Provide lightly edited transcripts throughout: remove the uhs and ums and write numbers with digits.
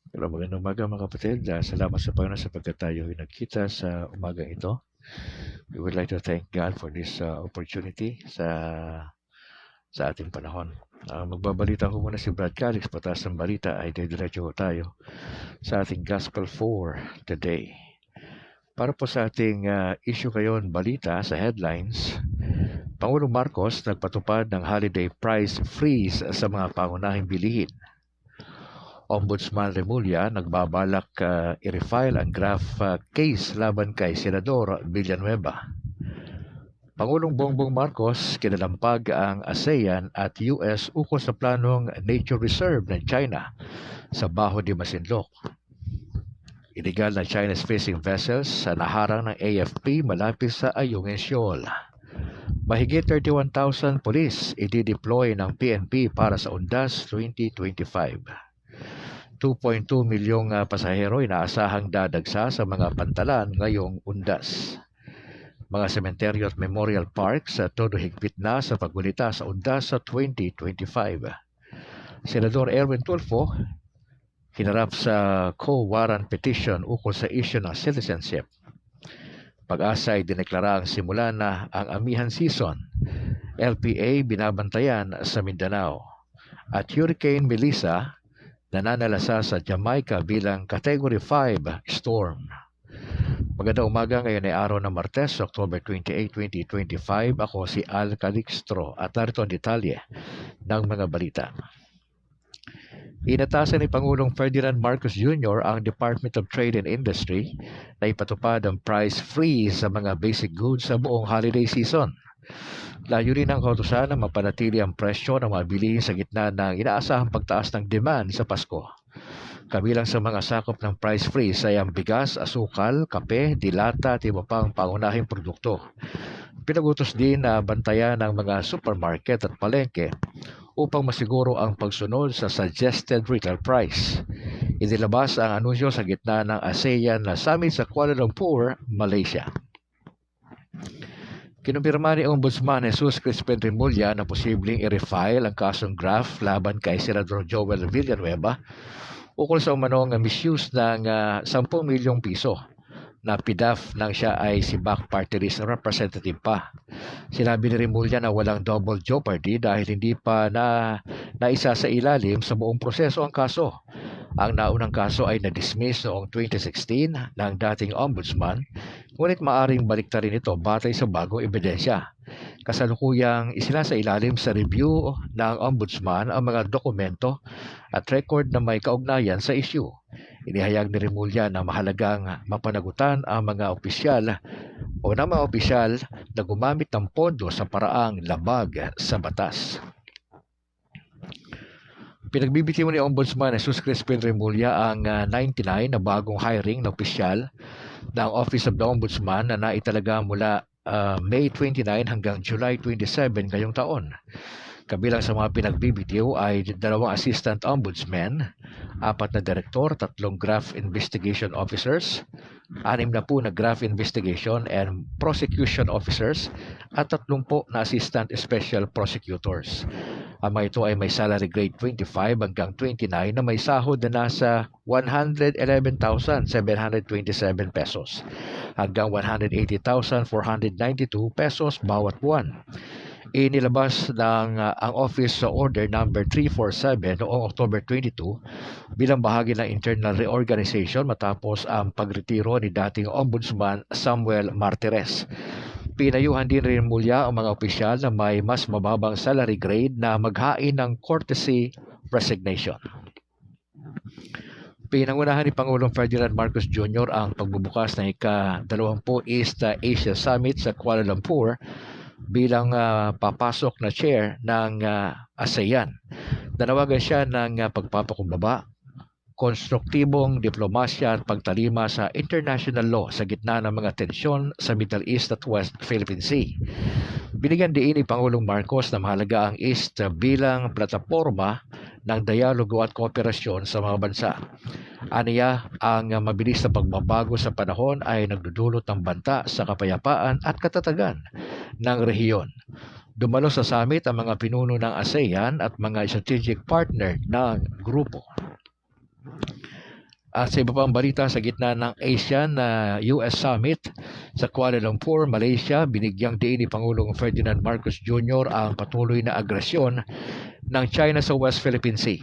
Hello, magandang umaga mga kapatid. Salamat sa Panginoon sapagkat tayo ay nagkita sa umagang ito. We would like to thank God for this opportunity sa ating panahon. Magbabalita ko muna si Brad Calix. Patas ng balita ay diretso tayo sa ating Gospel for today. Para po sa ating issue ngayon, balita sa headlines, Pangulong Marcos nagpatupad ng holiday price freeze sa mga pangunahing bilihin. Ombudsman Remulla nagbabalak i-refile ang graft case laban kay Senador Villanueva. Pangulong Bongbong Marcos kinalampag ang ASEAN at US ukol sa planong nature reserve ng China sa Baho de Masinloc. Illegal na Chinese fishing vessels sa naharang ng AFP malapit sa Ayungin Shoal. Mahigit 31,000 pulis i-deploy ng PNP para sa Undas 2025. 2.2 milyong pasahero inaasahang dadagsa sa mga pantalan ngayong Undas. Mga sementeryo at memorial parks todo higpit na sa pagbulita sa Undas sa 2025. Senador Erwin Tulfo hinarap sa co-warrant petition ukol sa issue ng citizenship. Pag-asa ay dineklara ang simula na ang amihan season. LPA binabantayan sa Mindanao. At Hurricane Melissa nananalasa sa Jamaica bilang Category 5 storm. Magandang umaga, ngayon ay araw ng Martes, October 28, 2025. Ako si Al Calixtro at narito ang detalye ng mga balita. Inatasan ni Pangulong Ferdinand Marcos Jr. ang Department of Trade and Industry na ipatupad ang price freeze sa mga basic goods sa buong holiday season. Layunin ng kautusan na mapanatili ang presyo ng mga bilihin sa gitna ng inaasahang pagtaas ng demand sa Pasko. Kabilang sa mga sakop ng price freeze ay ang bigas, asukal, kape, dilata at iba pang pangunahing produkto. Pinagutos din na bantayan ng mga supermarket at palengke upang masiguro ang pagsunod sa suggested retail price. Inilabas ang anunsyo sa gitna ng ASEAN na summit sa Kuala Lumpur, Malaysia. Kinumpirma ni Ombudsman Jesus Crispin Remulla na posibleng i-refile ang kasong graft laban kay Senador Joel Villanueva ukol sa umanong misuse ng 10 milyong piso na PDAF nang siya ay si back party list representative pa. Sinabi ni Remulla na walang double jeopardy dahil hindi pa naisa sa ilalim sa buong proseso ang kaso. Ang naunang kaso ay na-dismiss noong 2016 ng dating ombudsman, ngunit maaring baliktarin ito batay sa bagong ebidensya. Kasalukuyang isinasailalim sa review ng ombudsman ang mga dokumento at record na may kaugnayan sa issue. Inihayag ni Remulla na mahalagang mapanagutan ang mga opisyal na gumamit ng pondo sa paraang labag sa batas. Pinagbibitiwan ni Ombudsman Jesus Crispin Remulla ang 99 na bagong hiring na opisyal ng Office of the Ombudsman na naitalaga mula May 29 hanggang July 27 ngayong taon. Kabilang sa mga pinagbibitiw ay 2 assistant ombudsmen, 4 na direktor, 3 graft investigation officers, 6 na graft investigation and prosecution officers at 30 na assistant special prosecutors. Ang mga ito ay may salary grade 25 hanggang 29 na may sahod na nasa 111,727 pesos hanggang 180,492 pesos bawat buwan. Inilabas ng ang Office sa Order number 347 noong October 22 bilang bahagi ng internal reorganization matapos ang pagretiro ni dating Ombudsman Samuel Martires. Pinayuhan din rin mula ang mga opisyal na may mas mababang salary grade na maghain ng courtesy resignation. Pinangunahan ni Pangulong Ferdinand Marcos Jr. ang pagbubukas ng ika-20 East Asia Summit sa Kuala Lumpur bilang papasok na chair ng ASEAN. Nanawagan siya ng pagpapakumbaba, konstruktibong diplomasya at pagtalima sa international law sa gitna ng mga tensyon sa Middle East at West Philippine Sea. Binigyan diin ni Pangulong Marcos na mahalaga ang East bilang plataporma ng dialogo at kooperasyon sa mga bansa. Aniya, ang mabilis na pagbabago sa panahon ay nagdudulot ng banta sa kapayapaan at katatagan ng rehiyon. Dumalo sa summit ang mga pinuno ng ASEAN at mga strategic partner ng grupo. At sa iba pang balita sa gitna ng ASEAN na US Summit sa Kuala Lumpur, Malaysia, binigyang diin ni Pangulong Ferdinand Marcos Jr. ang patuloy na agresyon ng China sa West Philippine Sea.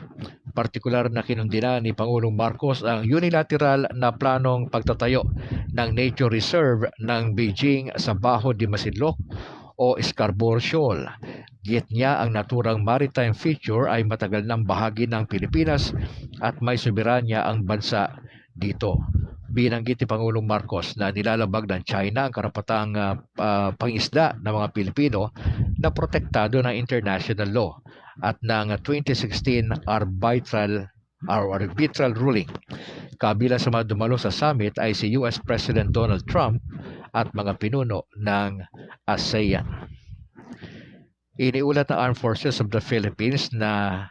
Partikular na kinundina ni Pangulong Marcos ang unilateral na planong pagtatayo ng nature reserve ng Beijing sa Bajo de Masinloc o Scarborough Shoal. Git niya ang naturang maritime feature ay matagal ng bahagi ng Pilipinas at may soberanya ang bansa dito. Binanggit ni Pangulong Marcos na nilalabag ng China ang karapatang pangisda ng mga Pilipino na protektado ng international law at ng 2016 arbitral ruling. Kabilang sa mga dumalo sa summit ay si US President Donald Trump at mga pinuno ng ASEAN. Iniulat ng Armed Forces of the Philippines na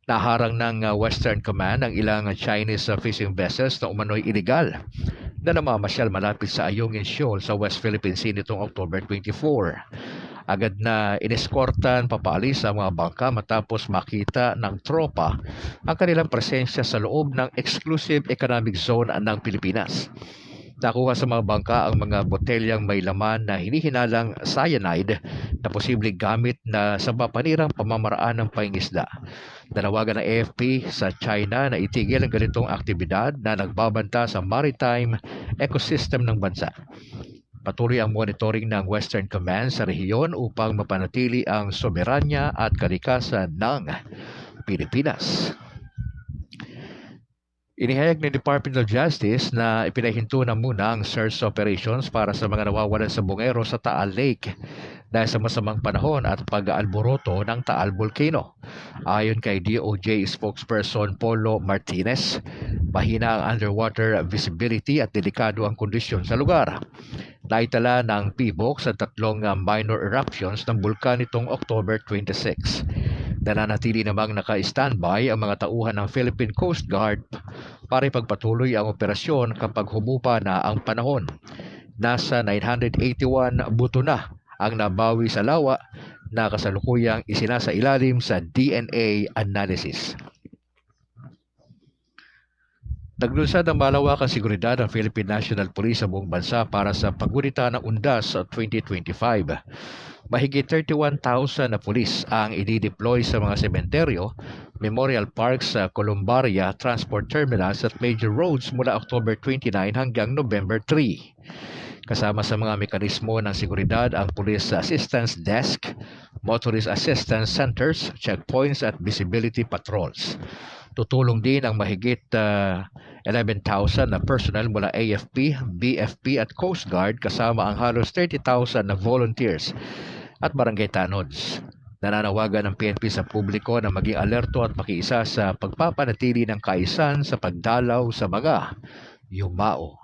naharang ng Western Command ang ilang Chinese fishing vessels na umano'y illegal na namamasyal malapit sa Ayungin Shoal sa West Philippine Sea nitong October 24. Agad na ineskortan papaalis ang mga bangka matapos makita ng tropa ang kanilang presensya sa loob ng Exclusive Economic Zone ng Pilipinas. Nakuha sa mga bangka ang mga botelyang may laman na hinihinalang cyanide na posibleng gamit na sa mapanirang pamamaraan ng pangingisda. Nanawagan ng AFP sa China na itigil ang ganitong aktibidad na nagbabanta sa maritime ecosystem ng bansa. Patuloy ang monitoring ng Western Command sa rehiyon upang mapanatili ang soberanya at kalikasan ng Pilipinas. Inihayag ng Department of Justice na ipinahinto na muna ang search operations para sa mga nawawalan sa bungero sa Taal Lake dahil sa masamang panahon at pag-aalboroto ng Taal Volcano. Ayon kay DOJ spokesperson Polo Martinez, mahina ang underwater visibility at delikado ang kondisyon sa lugar. Naitala ng PBOK sa tatlong minor eruptions ng bulkan nitong October 26. Nananatili namang naka-standby ang mga tauhan ng Philippine Coast Guard para ipagpatuloy ang operasyon kapag humupa na ang panahon. Nasa 981 buto na ang nabawi sa lawa na kasalukuyang isinasailalim sa DNA analysis. Naglunsad ng malawakang seguridad ang Philippine National Police sa buong bansa para sa paggunita ng UNDAS 2025. Mahigit 31,000 na pulis ang i-deploy sa mga sementeryo, memorial parks, columbaria, transport terminals at major roads mula October 29 hanggang November 3. Kasama sa mga mekanismo ng seguridad ang Police Assistance Desk, Motorist Assistance Centers, checkpoints at visibility patrols. Tutulong din ang mahigit 11,000 na personnel mula AFP, BFP at Coast Guard kasama ang halos 30,000 na volunteers at barangay tanods. Nananawagan ng PNP sa publiko na maging alerto at makiisa sa pagpapanatili ng kaisan sa pagdalaw sa mga yumao.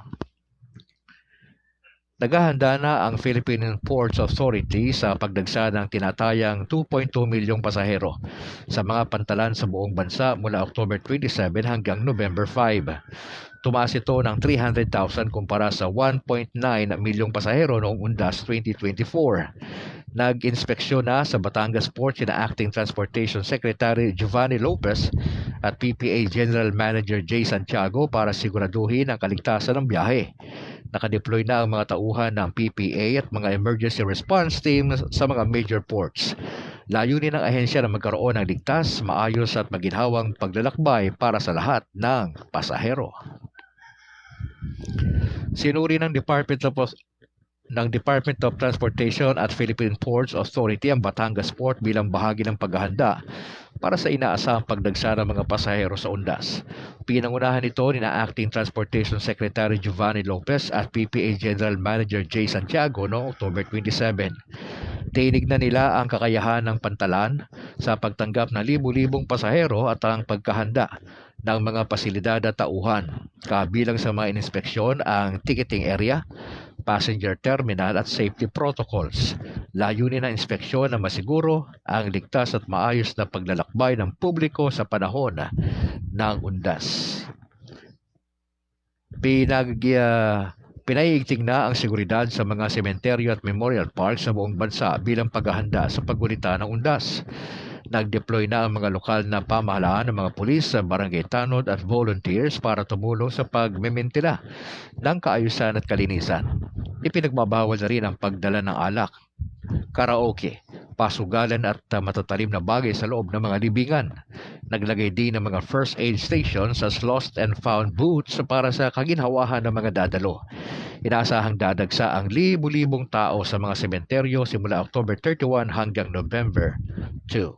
Naghahanda na ang Philippine Ports Authority sa pagdagsa ng tinatayang 2.2 milyong pasahero sa mga pantalan sa buong bansa mula October 27 hanggang November 5. Tumaas ito ng 300,000 kumpara sa 1.9 milyong pasahero noong UNDAS 2024. Nag-inspeksyon na sa Batangas Port sina Acting Transportation Secretary Giovanni Lopez at PPA General Manager Jay Santiago para siguraduhin ang kaligtasan ng biyahe. Nakadeploy na ang mga tauhan ng PPA at mga emergency response team sa mga major ports. Layunin ng ahensya na magkaroon ng ligtas, maayos at maginhawang paglalakbay para sa lahat ng pasahero. Sinuri ng Department of Transportation at Philippine Ports Authority ang Batangas Port bilang bahagi ng paghahanda para sa inaasahang pagdagsa ng mga pasahero sa UNDAS. Pinangunahan ito ni Acting Transportation Secretary Giovanni Lopez at PPA General Manager Jay Santiago noong October 27. Tinignan nila ang kakayahan ng pantalan sa pagtanggap ng libu-libong pasahero at ang pagkahanda ng mga pasilidad at tauhan. Kabilang sa mga inspeksyon ang ticketing area, passenger terminal at safety protocols. Layunin ng inspeksyon na masiguro ang ligtas at maayos na paglalakbay ng publiko sa panahon ng UNDAS. Pinaiigting na ang seguridad sa mga sementeryo at memorial parks sa buong bansa bilang paghahanda sa paggunita ng UNDAS. Nag-deploy na ang mga lokal na pamahalaan ng mga pulis, barangay tanod at volunteers para tumulong sa pagmemintila ng kaayusan at kalinisan. Ipinagbabawal na rin ang pagdala ng alak, karaoke, pasugalan at matatalim na bagay sa loob ng mga libingan. Naglagay din ng mga first aid stations as lost and found booths para sa kaginhawahan ng mga dadalo. Inaasahang dadagsa ang libu-libong tao sa mga sementeryo simula October 31 hanggang November 2.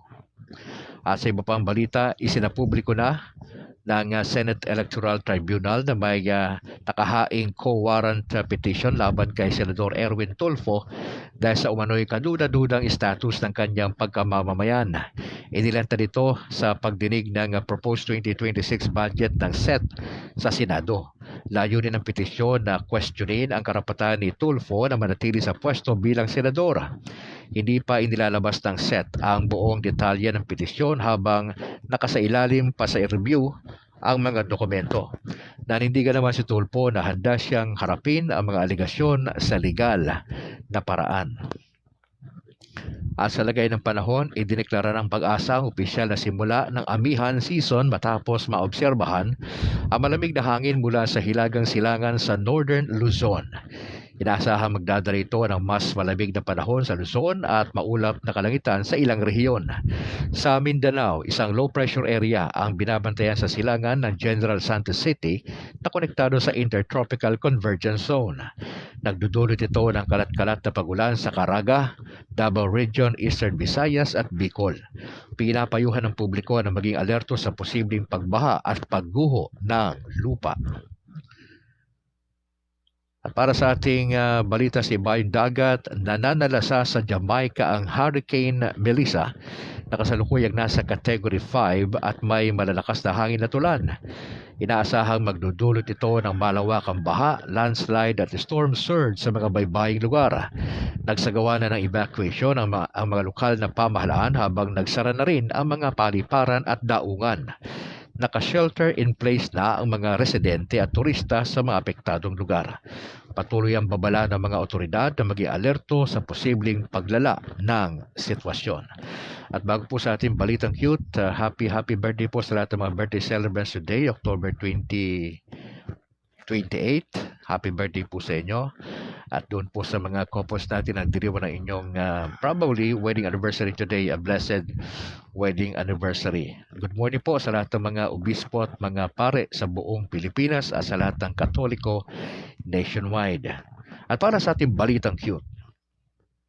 At sa iba pang balita, isinapubliko na ng Senate Electoral Tribunal na may nakahaing co-warrant petition laban kay Senador Erwin Tulfo dahil sa umano'y kaduda-dudang status ng kanyang pagkamamamayan. Inilanta dito sa pagdinig ng proposed 2026 budget ng SET sa Senado. Layunin ng petisyon na questionin ang karapatan ni Tulfo na manatili sa pwesto bilang senador. Hindi pa inilalabas ng SET ang buong detalye ng petisyon habang nakasailalim pa sa review ang mga dokumento. Nanindigan naman si Tulfo na handa siyang harapin ang mga aligasyon sa legal na paraan. At sa lagay ng panahon, idineklara ng Pag-asa ang opisyal na simula ng amihan season matapos maobserbahan ang malamig na hangin mula sa hilagang silangan sa Northern Luzon. Inaasahang magdadala ito ng mas malamig na panahon sa Luzon at maulap na kalangitan sa ilang rehiyon. Sa Mindanao, isang low-pressure area ang binabantayan sa silangan ng General Santos City na konektado sa Intertropical Convergence Zone. Nagdudulot ito ng kalat-kalat na pagulan sa Caraga, Davao Region, Eastern Visayas at Bicol. Pinapayuhan ng publiko na maging alerto sa posibleng pagbaha at pagguho ng lupa. At para sa ating balita sa ibayong dagat, nananalasa sa Jamaica ang Hurricane Melissa na kasalukuyang nasa Category 5 at may malalakas na hangin at ulan. Inaasahang magdudulot ito ng malawakang baha, landslide at storm surge sa mga baybaying lugar. Nagsagawa na ng evacuation ang mga lokal na pamahalaan habang nagsara na rin ang mga paliparan at daungan. Naka-shelter in place na ang mga residente at turista sa mga apektadong lugar. Patuloy ang babala ng mga otoridad na maging alerto sa posibleng paglala ng sitwasyon. At bago po sa ating balitang cute, happy birthday po sa lahat ng mga birthday celebrants today, October 28. Happy birthday po sa inyo. At doon po sa mga couples natin ang diriwan ng inyong probably wedding anniversary today, a blessed wedding anniversary. Good morning po sa lahat ng mga obispo at mga pare sa buong Pilipinas at sa lahat ng Katoliko nationwide. At para sa ating balitang cute,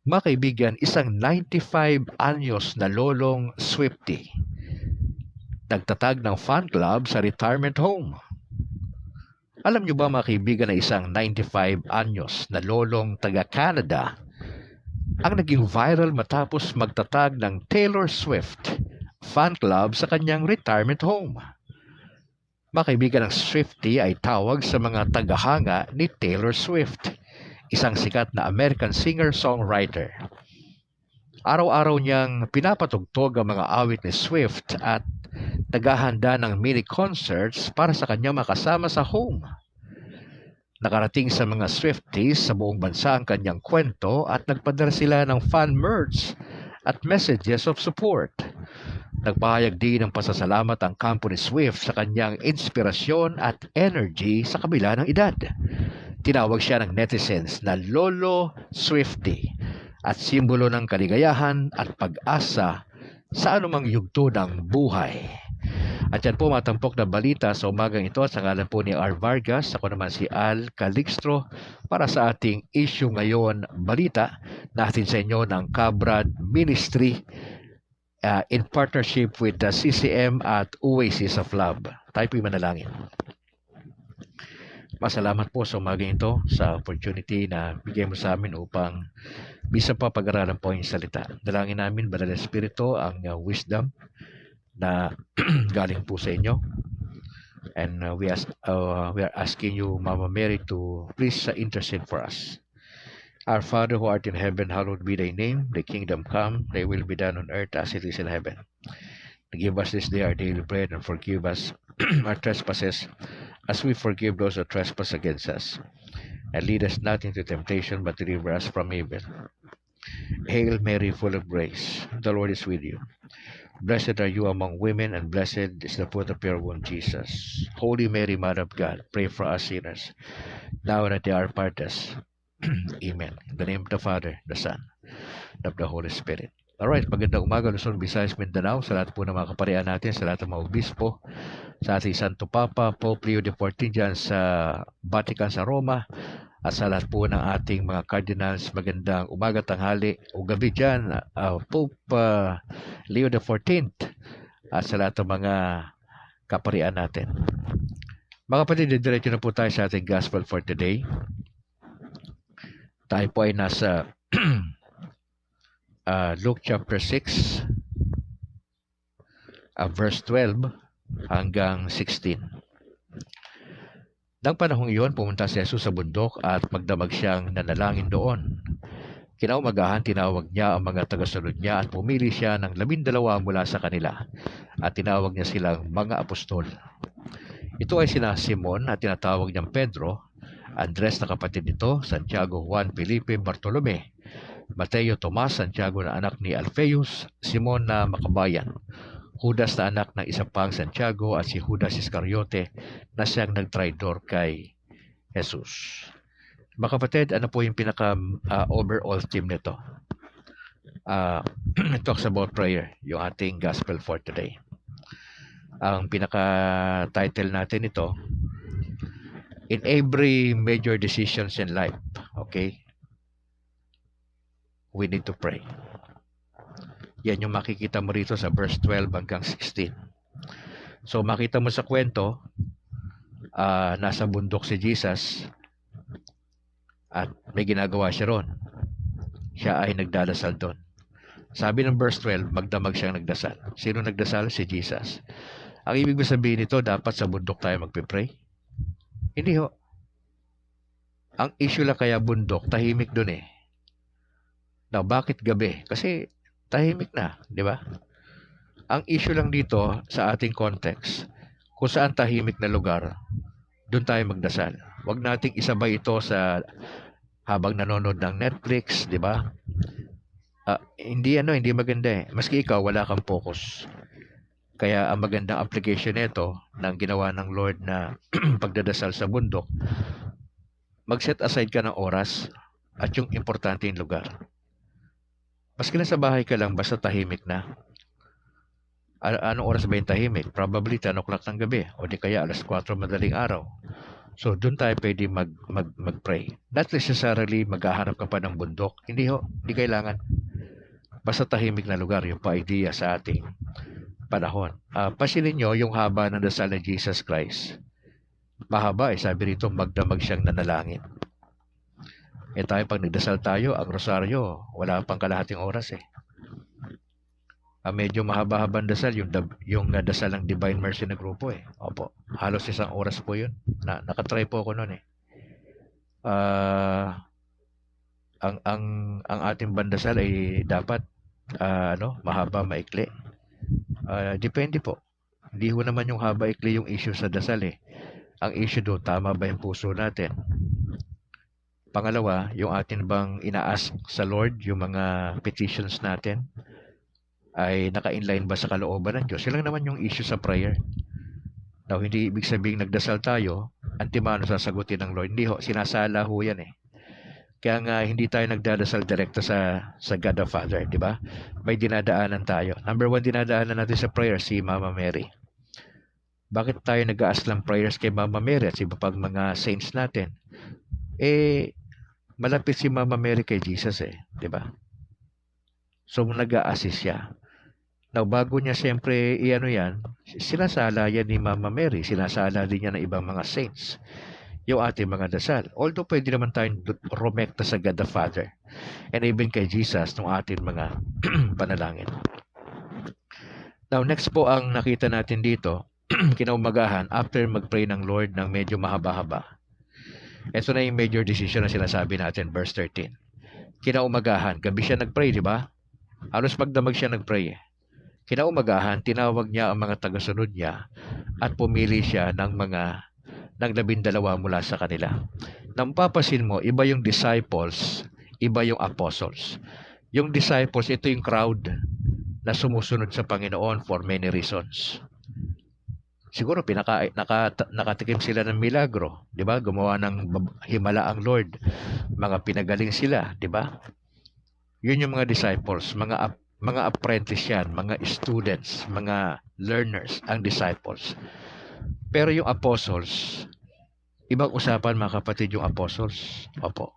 mga kaibigan, isang 95 anyos na lolong Swiftie nagtatag ng fan club sa retirement home. Alam niyo ba mga kaibigan na isang 95 anyos na lolong taga-Canada ang naging viral matapos magtatag ng Taylor Swift fan club sa kanyang retirement home? Mga kaibigan, ang Swiftie ay tawag sa mga tagahanga ni Taylor Swift, isang sikat na American singer-songwriter. Araw-araw niyang pinapatugtog ang mga awit ni Swift at naghahanda ng mini concerts para sa kanyang makasama sa home. Nakarating sa mga Swifties sa buong bansa ang kanyang kwento at nagpadala sila ng fan merch at messages of support. Nagpahayag din ng pasasalamat ang kampo ni Swift sa kanyang inspirasyon at energy sa kabila ng edad. Tinawag siya ng netizens na Lolo Swiftie at simbolo ng kaligayahan at pag-asa sa anumang yugto ng buhay. At yan po matampok na balita sa umagang ito sa ngalan po ni R. Vargas. Ako naman si Al Calixtro para sa ating issue ngayon balita natin sa inyo ng Kabrad Ministry in partnership with the CCM at Oasis of Love. Tayo po'y manalangin. Masalamat po sa umagang ito sa opportunity na bigyan mo sa amin upang bisa pa pag-aralan po yung salita. Dalangin namin, Banal na Espiritu, ang wisdom na galing po sa inyo. And we are asking you, Mama Mary, to please intercede for us. Our Father who art in heaven, hallowed be thy name. Thy kingdom come, thy will be done on earth as it is in heaven. Give us this day our daily bread and forgive us our trespasses as we forgive those who trespass against us. And lead us not into temptation, but deliver us from evil. Hail Mary, full of grace, the Lord is with you. Blessed are you among women, and blessed is the fruit of your womb, Jesus. Holy Mary, Mother of God, pray for us sinners, now and at the hour of our death. Amen. In the name of the Father, the Son, and of the Holy Spirit. Alright, magandang umaga, Luzon, Visayas, Mindanao, sa lahat po ng mga kaparian natin, sa lahat ng mga obispo, sa ating Santo Papa, Pope Leo XIV dyan sa Vatican sa Roma, at sa lahat po ng ating mga cardinals, magandang umaga, tanghali, o gabi dyan, Pope Leo XIV, at sa lahat ng mga kaparian natin. Mga kapatid, diretso na po tayo sa ating gospel for today. Tayo po ay nasa Luke chapter 6, verse 12 hanggang 16. Nang panahong iyon, pumunta si Jesus sa bundok at magdamag siyang nanalangin doon. Kinaumagahan, tinawag niya ang mga tagasunod niya at pumili siya ng 12 mula sa kanila at tinawag niya silang mga apostol. Ito ay sina Simon at tinatawag niyang Pedro, Andres na kapatid nito, Santiago, Juan, Felipe, Bartolome, Mateo, Tomas, Santiago na anak ni Alphaeus, Simon na Makabayan, Judas na anak ng isa pang Santiago at si Judas Iscariote na siyang nagtraidor kay Jesus. Mga kapatid, ano po yung overall theme nito? It talks about prayer, yung ating gospel for today. Ang pinaka-title natin ito, in every major decisions in life, okay, we need to pray. Yan yung makikita mo rito sa verse 12 hanggang 16. So makita mo sa kwento, nasa bundok si Jesus at may ginagawa siya ron. Siya ay nagdadasal doon. Sabi ng verse 12, magdamag siyang nagdasal. Sino nagdasal? Si Jesus. Ang ibig sabihin nito, dapat sa bundok tayo magpipray? Hindi ho. Ang issue lang kaya bundok, tahimik doon eh. Now, bakit gabi? Kasi tahimik na, di ba? Ang issue lang dito sa ating context, kung saan tahimik na lugar, doon tayo magdasal. Huwag nating isabay ito sa habang nanonood ng Netflix, di ba? Hindi maganda eh. Maski ikaw, wala kang focus. Kaya ang magandang application nito ng ginawa ng Lord na pagdadasal sa bundok, mag-set aside ka ng oras at yung importante yung lugar. Maski na sa bahay ka lang, basta tahimik na. Anong oras ba yung tahimik? Probably 10 o'clock ng gabi o di kaya alas 4 madaling araw. So, doon tayo pwede mag-pray. Not necessarily maghahanap ka pa ng bundok. Hindi kailangan. Basta tahimik na lugar, yung pa-idea sa ating panahon. Pansinin nyo yung haba ng dasal ni Jesus Christ. Mahaba sabi rito, magdamag siyang nanalangin. Tayo pag nagdasal tayo, ang rosaryo, wala pang kalahating oras eh. Medyo mahaba-habang dasal, yung dasal ng Divine Mercy na grupo eh. Opo, halos 1 oras po yun. Nakatry po ako noon eh. Ang ating bandasal ay dapat mahaba, maikli. Depende po. Hindi ho naman yung haba-ikli yung issue sa dasal eh. Ang issue doon, tama ba yung puso natin? Pangalawa, yung atin bang ina-ask sa Lord, yung mga petitions natin, ay naka-inline ba sa kalooban ng Diyos? Sila naman yung issue sa prayer. Now, hindi ibig sabihin nagdasal tayo, antimano sasagutin ng Lord. Hindi ho, sinasala ho yan eh. Kaya nga, hindi tayo nagdadasal direkta sa God the Father, di ba? May dinadaanan tayo. Number 1, dinadaanan natin sa prayer, si Mama Mary. Bakit tayo nag-ask ng prayers kay Mama Mary at iba pang mga saints natin? Malapit si Mama Mary kay Jesus di ba? So, nag-a-assist siya. Now, bago niya siyempre sinasala yan ni Mama Mary, sinasala din niya ng ibang mga saints, yung ating mga dasal. Although pwede naman tayong rumekta sa God the Father and even kay Jesus ng ating mga panalangin. Now, next po ang nakita natin dito, kinaumagahan, after mag-pray ng Lord ng medyo mahaba-haba. Ito na yung major decision na sinasabi natin, verse 13. Kinaumagahan, gabi siya nag-pray, di ba? Halos magdamag siya nag-pray. Kinaumagahan, tinawag niya ang mga tagasunod niya at pumili siya ng 12 mula sa kanila. Nang papasin mo, iba yung disciples, iba yung apostles. Yung disciples, ito yung crowd. na sumusunod sa Panginoon for many reasons. Siguro nakatikim sila ng milagro, 'di ba? Gumawa ng himala ang Lord. Mga pinagaling sila, 'di ba? 'Yun yung mga disciples, mga apprentice yan, mga students, mga learners, ang disciples. Pero yung apostles, ibang usapan mga kapatid yung apostles. Opo.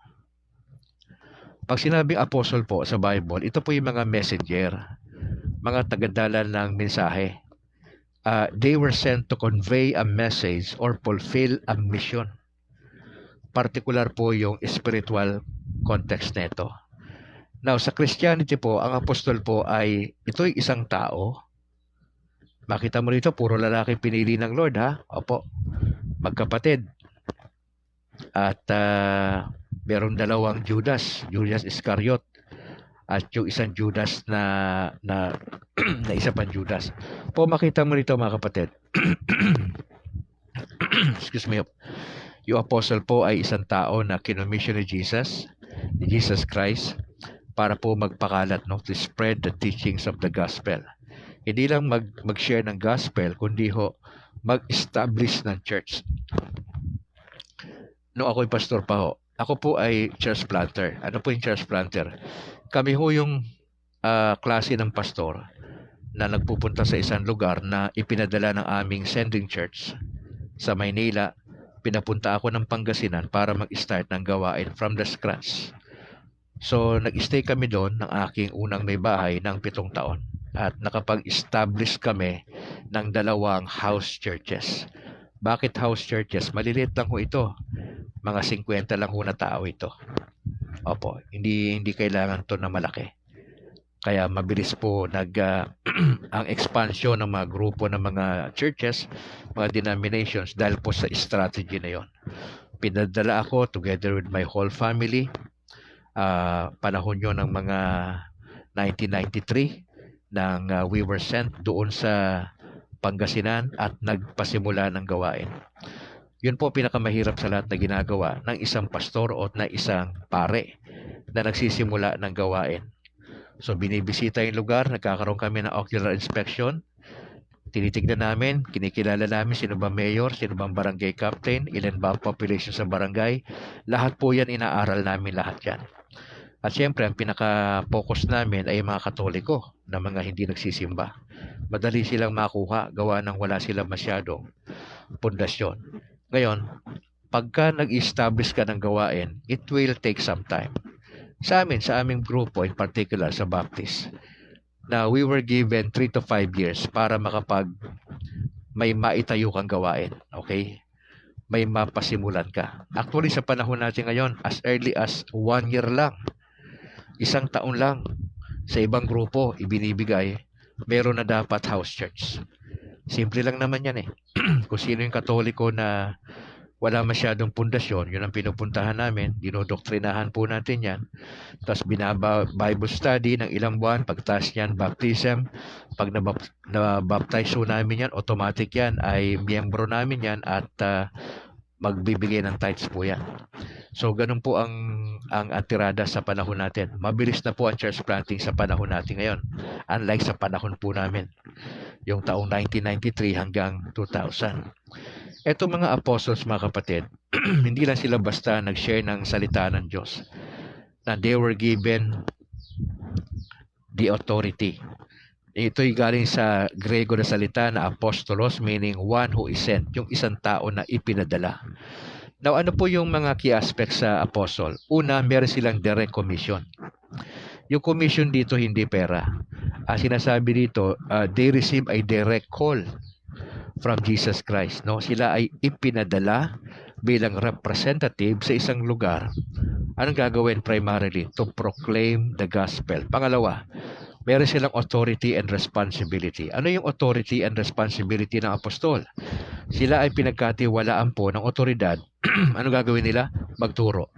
Pag sinabing apostle po sa Bible, ito po yung mga messenger, mga tagadala ng mensahe. They were sent to convey a message or fulfill a mission. Particular po yung spiritual context nito. Now, sa Christianity po, ang apostol po ay, ito'y isang tao. Makita mo rito, puro lalaki pinili ng Lord, ha? Opo, magkapatid. At meron dalawang Judas Iscariot, at yung isang Judas na isa pang Judas. Po, makita mo rito mga kapatid. Excuse me. Yung apostle po ay isang tao na kinomission ni Jesus Christ, para po magpakalat, no, to spread the teachings of the gospel. Hindi lang mag-share ng gospel, kundi mag-establish ng church. No, ako'y pastor pa ho. Ako po ay church planter. Ano po yung church planter? Kami ho yung klase ng pastor na nagpupunta sa isang lugar na ipinadala ng aming sending church sa Maynila. Pinapunta ako ng Pangasinan para mag-start ng gawain from the scratch. So, nag-stay kami doon ng aking unang may bahay ng 7 taon. At nakapag-establish kami ng 2 house churches. Bakit house churches? Maliliit lang ho ito. Mga 50 lang ho na tao ito. Opo, hindi kailangan to na malaki. Kaya mabilis po ang expansion ng mga grupo ng mga churches, mga denominations, dahil po sa strategy na yon. Pinadala ako together with my whole family. Panahon yun ng mga 1993 nang we were sent doon sa Pangasinan at nagpasimula ng gawain. Yun po pinakamahirap sa lahat na ginagawa ng isang pastor o na isang pare na nagsisimula ng gawain. So binibisita yung lugar, nagkakaroon kami ng ocular inspection, tinitignan namin, kinikilala namin sino ba mayor, sino bang barangay captain, ilan ba ang population sa barangay. Lahat po yan, inaaral namin lahat yan. At siyempre, ang pinaka-focus namin ay mga Katoliko na mga hindi nagsisimba. Madali silang makuha, gawa ng wala silang masyadong pundasyon. Ngayon, pagka nag-establish ka ng gawain, it will take some time. Sa aming grupo, in particular sa Baptist, na we were given 3 to 5 years para may maitayo kang gawain. Okay? May mapasimulan ka. Actually, sa panahon natin ngayon, as early as 1 year lang, 1 taon lang, sa ibang grupo, ibinibigay, meron na dapat house church. Simple lang naman yan eh. Kung sino yung Katoliko na wala masyadong pundasyon, yun ang pinupuntahan namin, dinodoktrinahan po natin yan. Tapos Bible study ng ilang buwan, pagtas yan, baptism. Pag nabaptize namin yan, automatic yan, ay miyembro namin yan at magbibigay ng tithes po yan. So, ganun po ang tirada sa panahon natin. Mabilis na po ang church planting sa panahon natin ngayon. Unlike sa panahon po namin, yung taong 1993 hanggang 2000. Eto mga apostles, mga kapatid, hindi lang sila basta nag-share ng salita ng Diyos. Na they were given the authority. Ito'y galing sa Grego na salita na apostolos, meaning one who is sent, yung isang tao na ipinadala. Now, ano po yung mga key aspects sa apostle? Una, meron silang direct commission. Yung commission dito, hindi pera. Sinasabi dito, they receive a direct call from Jesus Christ. No? Sila ay ipinadala bilang representative sa isang lugar. Anong gagawin primarily? To proclaim the gospel. Pangalawa, meron silang authority and responsibility. Ano yung authority and responsibility ng apostol? Sila ay pinagkatiwalaan po ng otoridad. Ano gagawin nila? Magturo.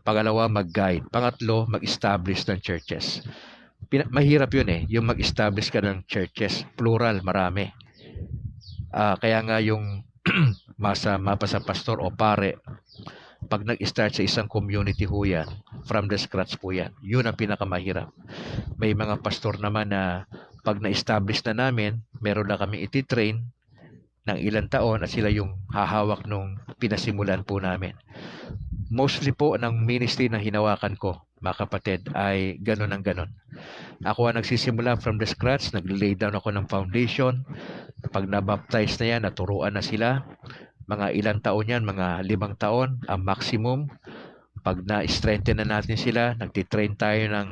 Pangalawa, mag-guide. Pangatlo, mag-establish ng churches. Mahirap yun eh, yung mag-establish ka ng churches. Plural, marami. Kaya nga yung mapa sa pastor o pare, pag nag-start sa isang community ho yan, from the scratch po yan. Yun ang pinakamahirap. May mga pastor naman na Pag na-establish na namin, meron na kami iti-train ng ilang taon at sila yung hahawak nung pinasimulan po namin. Mostly po ng ministry na hinawakan ko, mga kapatid, ay ganun ang ganun. Ako ang nagsisimula from the scratch, nag-lay down ako ng foundation. Pag na-baptize na yan, naturuan na sila. Mga ilang taon yan, mga 5 taon, ang maximum. Pag na-strengthen na natin sila, nagtitrain tayo ng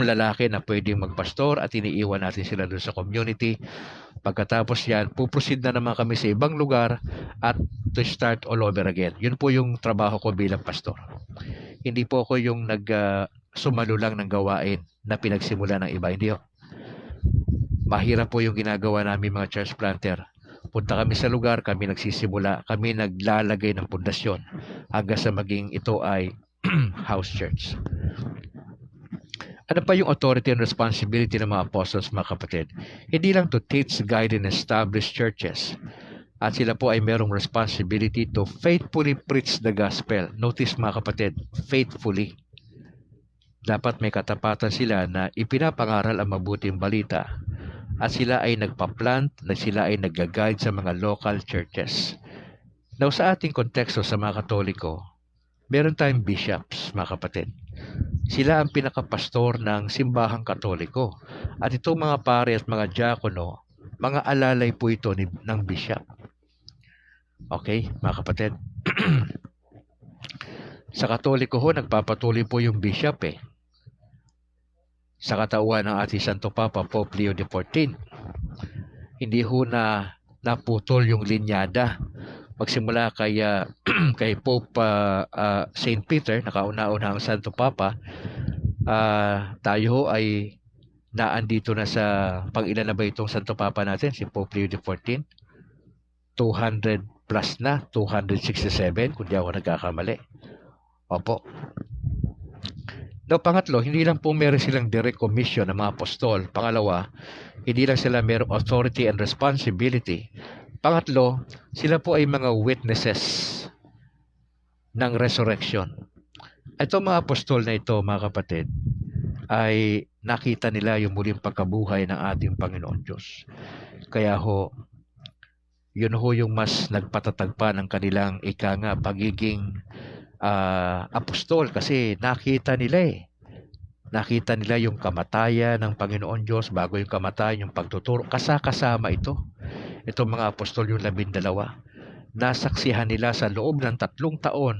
lalaki na pwedeng magpastor at iniiwan natin sila doon sa community. Pagkatapos yan, puproceed na naman kami sa ibang lugar at to start all over again. Yun po yung trabaho ko bilang pastor. Hindi po ako yung sumalo lang ng gawain na pinagsimula ng iba. Hindi ho. Mahirap po yung ginagawa namin mga church planter. Punta kami sa lugar, kami nagsisimula, kami naglalagay ng pundasyon hanggang sa maging ito ay house church. Ano pa yung authority and responsibility ng mga apostles, mga kapatid? Hindi lang to teach, guide, and establish churches. At sila po ay merong responsibility to faithfully preach the gospel. Notice, mga kapatid, faithfully. Dapat may katapatan sila na ipinapangaral ang mabuting balita. At sila ay nagpa-plant, na sila ay nag-guide sa mga local churches. Now, sa ating konteksto sa mga Katoliko, meron tayong bishops, mga kapatid. Sila ang pinakapastor ng simbahang Katoliko. At itong mga pare at mga diakono, mga alalay po ito ng bishop. Okay, mga kapatid? Sa Katoliko ho, nagpapatuloy po yung bishop sa katauhan ng ating Santo Papa, Pope Leo XIV. Hindi ho na naputol yung linyada. Magsimula kay Pope St. Peter, nakauna-una ang Santo Papa, tayo ho ay naandito na sa pang-ilan na ba itong Santo Papa natin, si Pope Leo XIV? 200 plus na, 267 kung di ako nagkakamali. Opo. No, pangatlo, hindi lang po meron silang direct commission ng mga apostol. Pangalawa, hindi lang sila merong authority and responsibility. Pangatlo, sila po ay mga witnesses ng resurrection. Ito mga apostol na ito, mga kapatid, ay nakita nila yung muling pagkabuhay ng ating Panginoon Diyos. Kaya ho, yun ho yung mas nagpatatag pa ng kanilang pagiging apostol kasi nakita nila Nakita nila yung kamatayan ng Panginoon Diyos bago yung kamatayan, yung pagtuturo. Kasama ito. Itong mga apostol yung 12. Nasaksihan nila sa loob ng 3 taon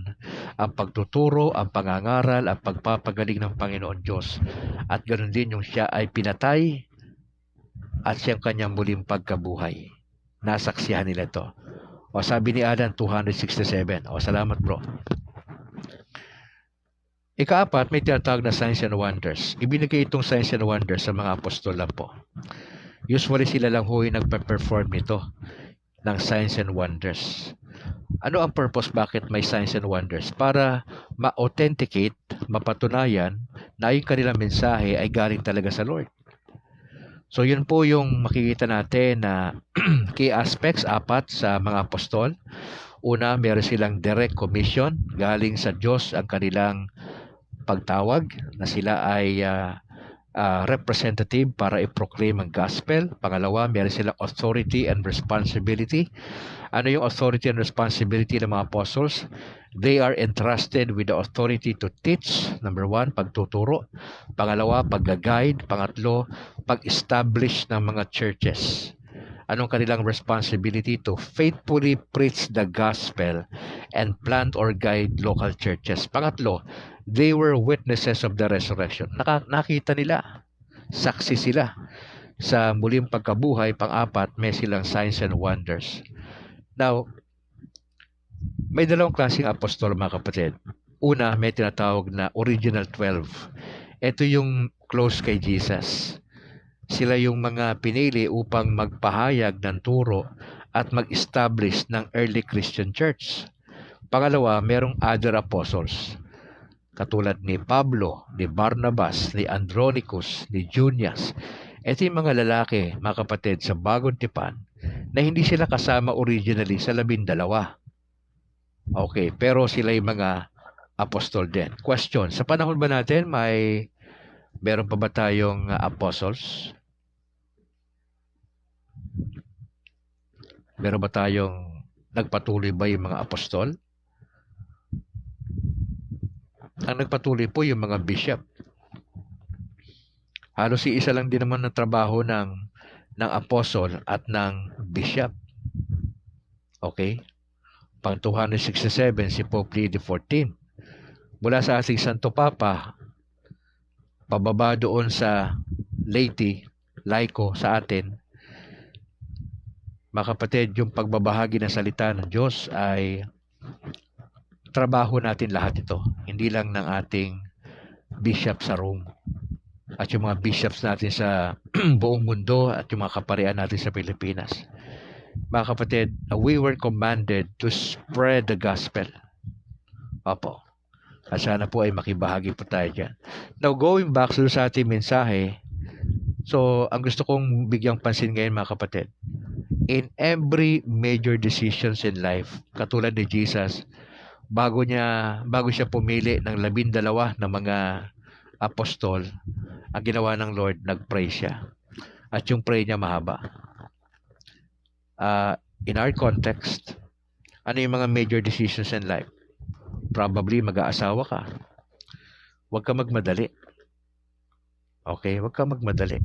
ang pagtuturo, ang pangangaral, ang pagpapagaling ng Panginoon Diyos. At ganoon din yung siya ay pinatay at siyang kanyang muling pagkabuhay. Nasaksihan nila ito. O sabi ni Adan, 267. O salamat bro. Ika-4, may tinatawag na signs and wonders. Ibinigay itong signs and wonders sa mga apostol lang po. Usually sila lang ho yung nagpa-perform nito ng signs and wonders. Ano ang purpose bakit may signs and wonders? Para ma-authenticate, mapatunayan na yung kanilang mensahe ay galing talaga sa Lord. So yun po yung makikita natin na key aspects, 4 sa mga apostol. Una, meron silang direct commission galing sa Diyos ang kanilang pagtawag na sila ay representative para i-proclaim ang gospel. Pangalawa, meron silang authority and responsibility. Ano yung authority and responsibility ng mga apostles? They are entrusted with the authority to teach. Number 1, pagtuturo. Pangalawa, pag-guide. Pangatlo, pag-establish ng mga churches. Anong kanilang responsibility? To faithfully preach the gospel and plant or guide local churches. Pangatlo, they were witnesses of the resurrection. Nakita nila, saksi sila sa muling pagkabuhay. Pang-4, may silang signs and wonders. Now, may 2 klaseng apostol, mga kapatid. Una, may tinatawag na original 12. Ito yung close kay Jesus. Sila yung mga pinili upang magpahayag ng turo at mag-establish ng early Christian church. Pangalawa, merong other apostles. Katulad ni Pablo, ni Barnabas, ni Andronicus, ni Junias. Ito yung mga lalaki, mga kapatid, sa Bagong Tipan na hindi sila kasama originally sa 12. Okay, pero sila yung mga apostol din. Question, sa panahon ba natin meron pa ba tayong apostles? Meron ba tayong nagpatuloy ba yung mga apostol? Ang nagpatuloy po yung mga bishop. Halos isa lang din naman ng trabaho ng apostle at ng bishop. Okay? Pang 267, si Pope Leo XIV. Mula sa ating Santo Papa, pababa doon sa laiko sa atin, mga kapatid, yung pagbabahagi ng salita ng Diyos ay trabaho natin lahat ito. Hindi lang ng ating bishop sa Rome at yung mga bishops natin sa buong mundo at yung mga kaparian natin sa Pilipinas. Mga kapatid, we were commanded to spread the gospel. Opo. At sana po ay makibahagi po tayo dyan. Now, going back sa ating mensahe, so, ang gusto kong bigyang pansin ngayon, mga kapatid, in every major decisions in life, katulad ni Jesus, bago siya pumili ng 12 na mga apostol, ang ginawa ng Lord, nag-pray siya. At yung pray niya mahaba. In our context, ano yung mga major decisions in life? Probably mag-aasawa ka. Huwag ka magmadali. Okay? Huwag ka magmadali.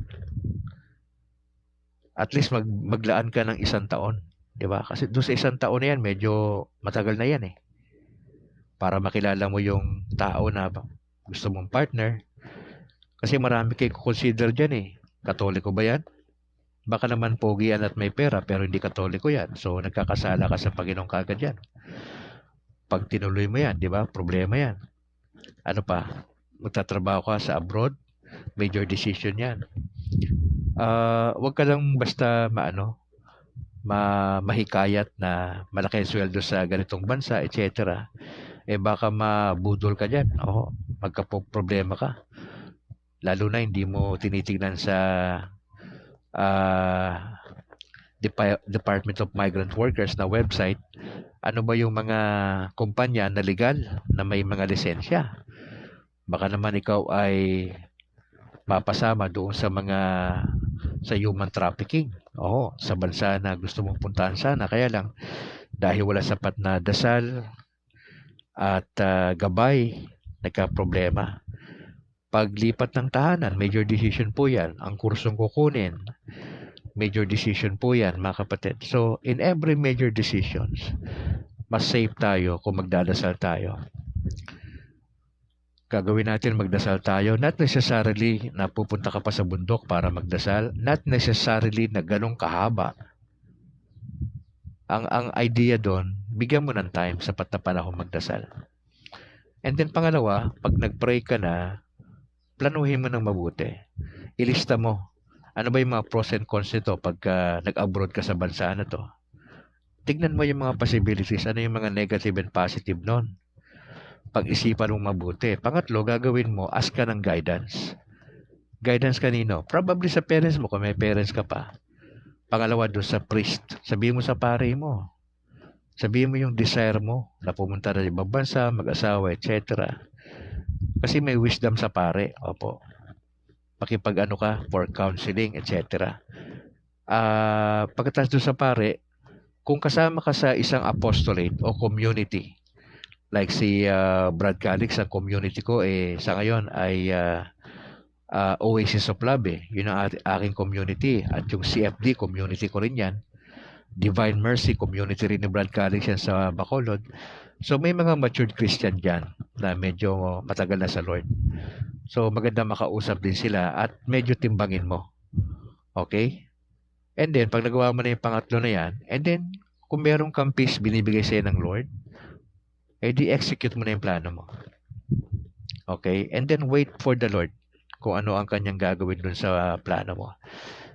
At least maglaan ka ng 1 taon. Diba? Kasi doon sa 1 taon na yan, medyo matagal na yan eh. Para makilala mo yung tao na gusto mong partner. Kasi marami kayo consider dyan eh. Katoliko ba yan? Baka naman pogi yan at may pera pero hindi katoliko yan. So nagkakasala ka sa Panginoon kagad yan. Pag tinuloy mo yan, di ba? Problema yan. Ano pa? Magtatrabaho ka sa abroad? Major decision yan. Huwag ka lang basta mahikayat na malaki sweldo sa ganitong bansa, etc. Baka mabudol ka dyan. Magka-problema ka. Lalo na hindi mo tinitingnan sa Department of Migrant Workers na website, ano ba yung mga kumpanya na legal na may mga lisensya. Baka naman ikaw ay mapasama doon sa human trafficking. Sa bansa na gusto mong puntahan sana. Kaya lang, dahil wala sapat na dasal at gabay, nagka-problema. Paglipat ng tahanan, major decision po yan. Ang kursong kukunin, major decision po yan, mga kapatid. So, in every major decisions, mas safe tayo kung magdadasal tayo. Gagawin natin magdasal tayo. Not necessarily na pupunta ka pa sa bundok para magdasal. Not necessarily na ganong kahaba. Ang idea doon, bigyan mo ng time, sapat na panahon magdasal. And then pangalawa, pag nag-pray ka na, planuhin mo ng mabuti. Ilista mo. Ano ba yung mga pros and cons nito pagka nag-abroad ka sa bansa na to? Tignan mo yung mga possibilities. Ano yung mga negative and positive nun? Pag-isipan mong mabuti. Pangatlo, gagawin mo, ask ka ng guidance. Guidance kanino? Probably sa parents mo, kung may parents ka pa. Pangalawa, doon sa priest. Sabihin mo sa pare mo. Sabihin mo yung desire mo na pumunta na ibang bansa, mag-asawa, etc. Kasi may wisdom sa pare. Opo. Pakipag-ano ka for counseling, etc. Pagkatapos doon sa pare, kung kasama ka sa isang apostolate o community, like si Brad Calix, ang community ko, sa ngayon ay Oasis of Love. Yun ang aking community. At yung CFD, community ko rin yan. Divine Mercy, community rin ni Brad Calix yan sa Bacolod. So may mga matured Christian dyan na medyo matagal na sa Lord. So maganda makausap din sila at medyo timbangin mo. Okay? And then pag nagawa mo na yung pangatlo na yan, and then kung meron kang peace binibigay sa'yo ng Lord, di execute mo na yung plano mo. Okay? And then wait for the Lord kung ano ang kanyang gagawin dun sa plano mo.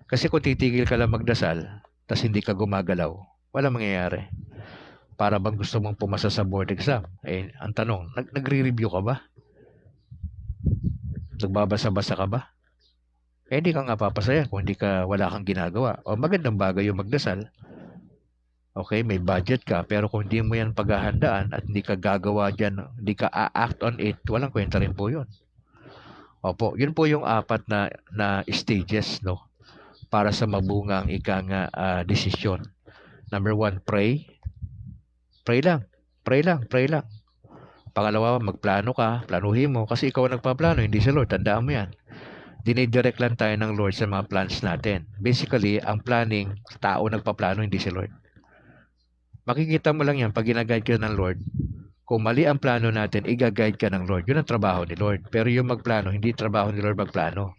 Kasi kung titigil ka lang magdasal, tas hindi ka gumagalaw, walang mangyayari. Para bang gusto mong pumasa sa board exam? Ang tanong, nagre-review ka ba? Nagbabasa-basa ka ba? Hindi ka nga papasaya kung wala kang ginagawa. O magandang bagay yung magdasal. Okay, may budget ka, pero kung hindi mo yan paghahandaan at hindi ka gagawa dyan, hindi ka a-act on it, walang kwenta rin po yun. Opo, yun po yung 4 na stages, no? Para sa mabungang desisyon Number 1, pray. Pray lang. Pray lang. Pray lang. Pangalawa, magplano ka. Planuhin mo. Kasi ikaw ang nagpaplano, hindi si Lord. Tandaan mo yan. Dinidirect lang tayo ng Lord sa mga plans natin. Basically, ang planning, tao nagpaplano, hindi si Lord. Makikita mo lang yan pag ginaguide ka ng Lord. Kung mali ang plano natin, i-guide ka ng Lord. Yun ang trabaho ni Lord. Pero yung magplano, hindi trabaho ni Lord magplano.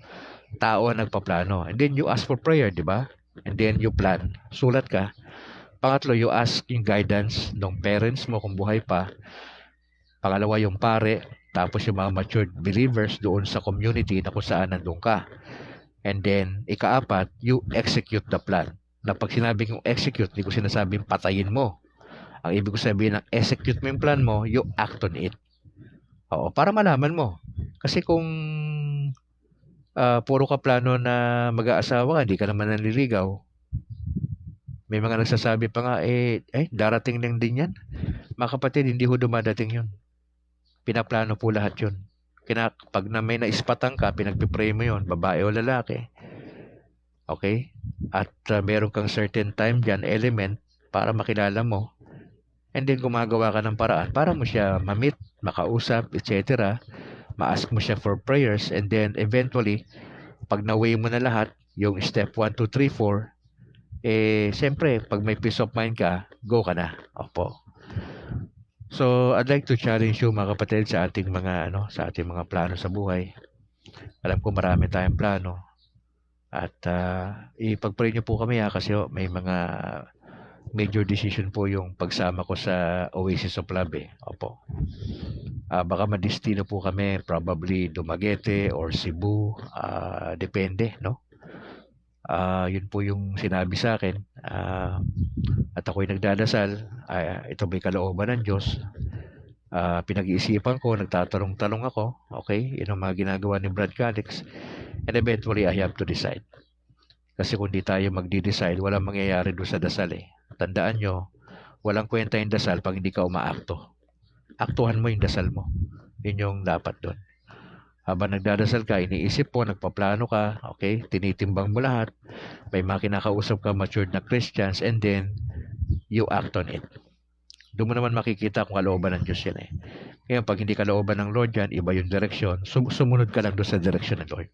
Tao ang nagpaplano. And then you ask for prayer, di ba? And then you plan. Sulat ka. Pangatlo, you ask yung guidance ng parents mo kung buhay pa. Pangalawa, yung pare. Tapos yung mga matured believers doon sa community na kung saan nandun ka. And then, ikaapat, you execute the plan. Na pag sinabing yung execute, hindi ko sinasabing patayin mo. Ang ibig ko sabihin ng execute mo yung plan mo, you act on it. Oo, para malaman mo. Kasi kung puro ka plano na mag-aasawa ka, hindi ka naman nanliligaw. May mga nagsasabi pa nga, darating lang din yan. Mga kapatid, hindi ho dumadating yun. Pinaplano po lahat yun. Pag na may naispatan ka, pinagpipray mo yun, babae o lalaki. Okay? At meron kang certain time dyan, element, para makilala mo. And then gumagawa ka ng paraan para mo siya ma-meet, makausap, etc. Ma-ask mo siya for prayers. And then eventually, pag na-weigh mo na lahat, yung step 1, 2, 3, 4, siyempre, pag may peace of mind ka, go ka na. Opo. So, I'd like to challenge you mga kapatid sa ating mga plano sa buhay. Alam ko marami tayong plano. At ipag-pray niyo po kami kasi may mga major decision po yung pagsama ko sa Oasis of Love. Opo. Baka madestino po kami, probably Dumaguete or Cebu, depende, no? Yun po yung sinabi sa akin. At ako'y nagdadasal, ito may kalooban ng Diyos. Pinag-iisipan ko, nagtatanong-tanong ako, okay? Yun ang mga ginagawa ni Brad Calix. And eventually, I have to decide. Kasi kung di tayo magdi-decide, walang mangyayari doon sa dasal Tandaan nyo, walang kwenta yung dasal pag hindi ka umaakto. Aktuhan mo yung dasal mo. Yun yung dapat doon. Habang nagdadasal ka, iniisip mo, nagpaplano ka, okay? Tinitimbang mo lahat. May mga kinakausap ka, matured na Christians, and then, you act on it. Doon mo naman makikita kung kalooban ng Diyos yan Ngayon, pag hindi kalooban ng Lord yan, iba yung direksyon, sumunod ka lang doon sa direksyon ng Lord.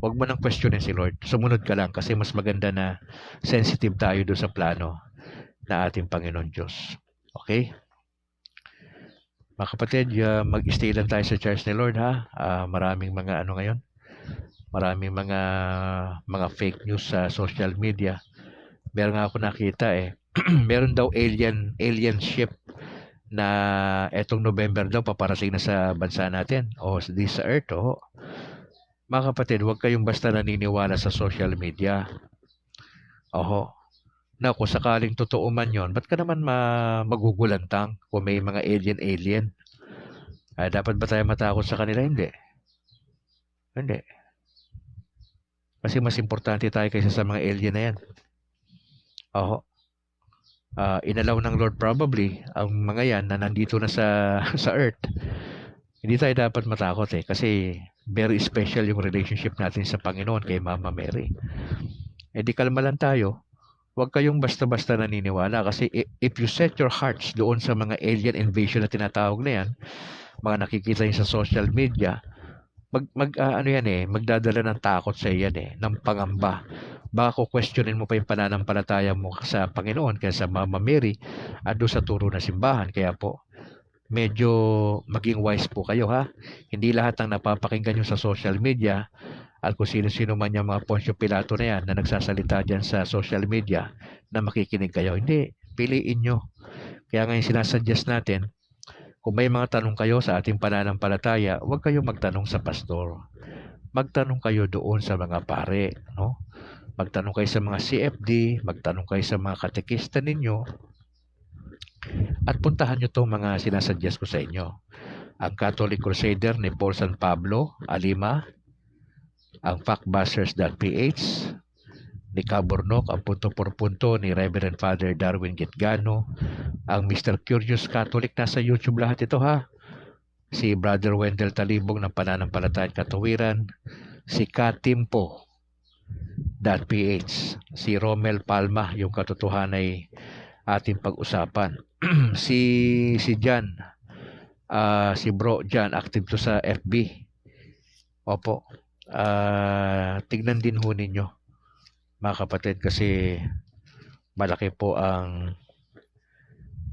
Huwag mo nang questionin si Lord. Sumunod ka lang kasi mas maganda na sensitive tayo doon sa plano na ating Panginoon Diyos. Okay? Mga kapatid, mag-stay lang tayo sa church ni Lord maraming mga ngayon. Maraming mga fake news sa social media. Meron nga ako nakita meron daw alien ship na etong November daw paparating na sa bansa natin o sa Earth. Mga kapatid, huwag kayong basta naniniwala sa social media. Na kung sakaling totoo man yon, ba't ka naman magugulantang kung may mga alien? Dapat ba tayo matakot sa kanila? Hindi. Kasi mas importante tayo kaysa sa mga alien na yan. Inalaw ng Lord probably ang mga yan na nandito na sa Earth. Hindi tayo dapat matakot kasi very special yung relationship natin sa Panginoon kay Mama Mary. Di kalma lang tayo. Huwag kayong basta-basta naniniwala kasi if you set your hearts doon sa mga alien invasion na tinatawag na yan, mga nakikita nyo sa social media, magdadala ng takot sa iyan ng pangamba. Baka questionin mo pa yung pananampalataya mo sa Panginoon kaya sa Mama Mary at doon sa turo na simbahan. Kaya po, medyo maging wise po kayo Hindi lahat ng napapakinggan nyo sa social media at kung sino-sino man yung mga Poncio Pilato na yan na nagsasalita dyan sa social media na makikinig kayo. Hindi, piliin nyo. Kaya ngayon sinasuggest natin, kung may mga tanong kayo sa ating pananampalataya, huwag kayong magtanong sa pastor. Magtanong kayo doon sa mga pare. Magtanong kayo sa mga CFD, magtanong kayo sa mga katekista ninyo, at puntahan nyo itong mga sinasuggest ko sa inyo. Ang Catholic Crusader ni Paul San Pablo, Alima, ang Factbusters.ph, ni Cabornok, ang Punto por Punto ni Reverend Father Darwin Gitgano, ang Mr. Curious Catholic, nasa YouTube lahat ito si Brother Wendell Talibong ng Pananampalatayang Katuwiran, si Katimpo.ph, si Romel Palma, yung katotohanay ating pag-usapan. Si Jan, si Bro Jan, active to sa FB. Opo. Tignan din ho ninyo, mga kapatid, kasi malaki po ang